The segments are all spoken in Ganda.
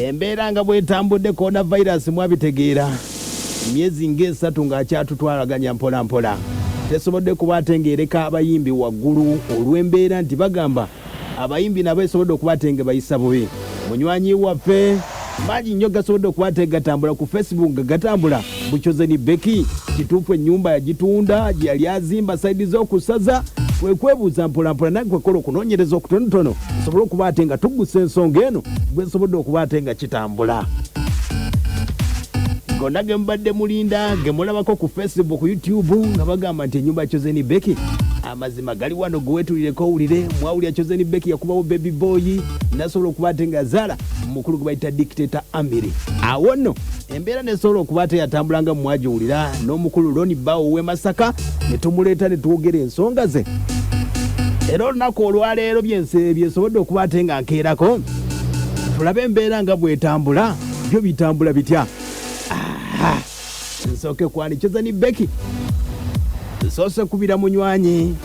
embeera nga bwetambudde coronavirus mwabitegeera myezi ng'esatu ng'akyatutwalaganya mpola mpola tesobodde kuba ate ng'ereka abayimbi waggulu olw'embeera nti bagamba abayimbi nabo esobodde okuba ate nga bayisa bubi munywanyi waffe mangi nnyo gasobodde okuba ate gatambula ku Facebook nga gatambula Choosen Becky kituufu ennyumba yagitunda yali azimba saidi z'okusaza kwebuuza mpolampola nange kwekola okunoonyereza okutonotono osobole okuba ate nga tugusa ensonga eno gwesobodde okuba ate nga kitambula gonna ge mubadde mulinda ge mulabako ku Facebook YouTube nga bagamba nti ennyumba ya Choosen Becky amazima gali wano gweweetulireko owulire mwawulira Choosen Becky yakubawo baby boy nasobola okuba ate nga zaala mukulu gwe bayita dictator Amiri awo nno embeera nesobola okuba ate yatambulanga mwagiwulira n'omukulu Loni Bawo w'e Masaka ne tumuleeta ne twogera ensonga ze era olunaku olwaleero byesobodde okuba ate nga nkeerako tulabe embeera nga bwetambula byo bitambula bitya nsooke kwani Choosen Becky soose kubira munywanyi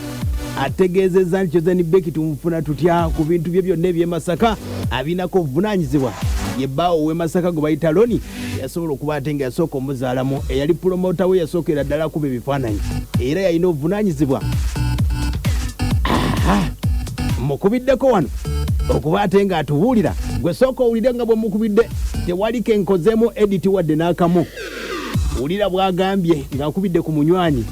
ategeezezza nti Choosen Becky tumufuna tutya ku bintu bye byonna eby'e Masaka abinako obuvunaanyizibwa ye Bawo w'e Masaka gwe bayita Loni yasobola okuba ate nga yasooka omuzaalamu eyali promota we yasookera ddala kuba ebifaananyi era yalina obuvunaanyizibwa mukubiddeko wano okuba ate nga atubuulira gwe sooka owulire nga bwe mukubidde tewaliko enkozeemu editi wadde n'akamu wulira bwagambye nga nkubidde ku munywanyi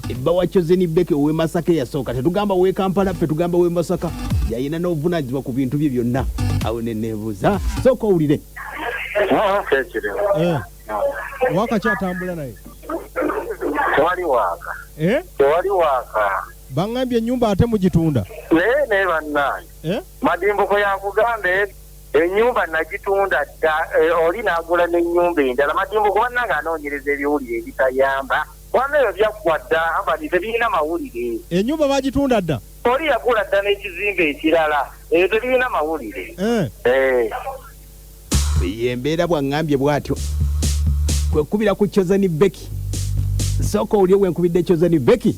ebba wa Choosen Becky ow'e Masaka yasooka tetugamba w'e Kampala ffe tugamba w'e Masaka yalina n'obuvunaanyizibwa ku bintu bye byonna awo ne neebuuza sooka owulire waka kyatambula naye tewali waka baŋŋambye ennyumba ate mugitunda naye bannange madimbuko yakugamba ennyumba nagitunda dda oli n'agula n'ennyumba endala madimbuko bannange anoonyereza ebiwulire ebitayamba wano ebyo byaggwa dda ambani tebirina mawulire ennyumba bagitunda dda oli yagula dda n'ekizimbe ekirala eyo tebirina mawulire yembeera bwaŋŋambye bw'atyo kwekubira ku Choosen Becky sooka olye wenkubidde Choosen Becky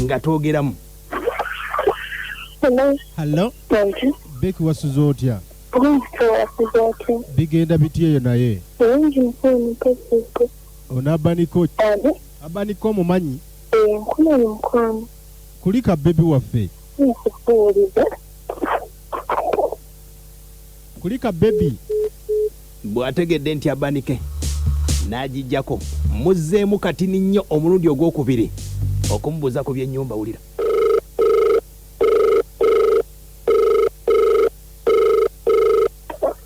nga twogeramu Hello Becky wasuza otya bigenda biti eyo naye onaabaniko abaniko omumanyi kulika bebi waffe kulika bebi bw'ategedde nti abanike n'agijjako muzzeemu katini nnyo omulundi ogwokubiri okumubuuza ku by'ennyumba wulira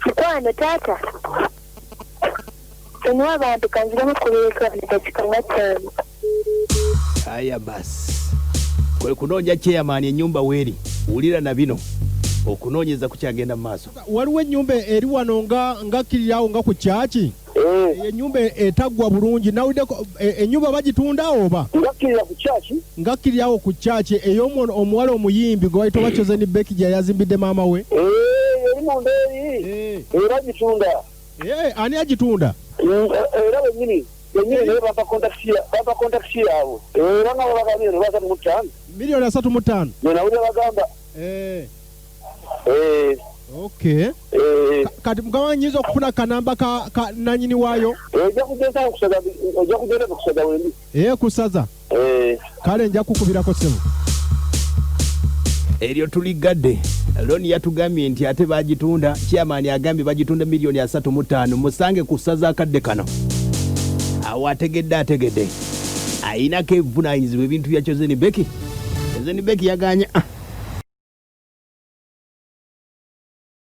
Mkwano taata enwa abantu kanziramu kuleeka dakika nga 5 aya basi kwe kunoonya chairman ennyumba weeri wulira na bino okunoonyeza kukyagenda mu maaso waliwo ennyumba eri wano nga kirirawo nga ku kyaki ennyumba etaggwa bulungi nawuddeko ennyumba bagitunda oba nga kirirawo ku kyaki ey'omuwala omuyimbi gwe bayita oba Choosen Becky gye yazimbidde maama we era gitunda ani agitunda era bennyini naye bampa kontakisi yaabwe era nga babagambye ne 35 miliyoni 35 nenawulira bagamba okay kati mugaba nyinza okufuna kanamba ka nanyini waayo ojja kugenda kusaza wendi kusaza kale nja kukubirako ssebo eryo tuligadde Loni yatugambye nti ate bagitunda chairman agambye bagitunda miliyoni 35 musange kusaza akadde kano awo ategedde ayinako ebuvunaanyizibwa ebintu bya Choosen Becky yaganya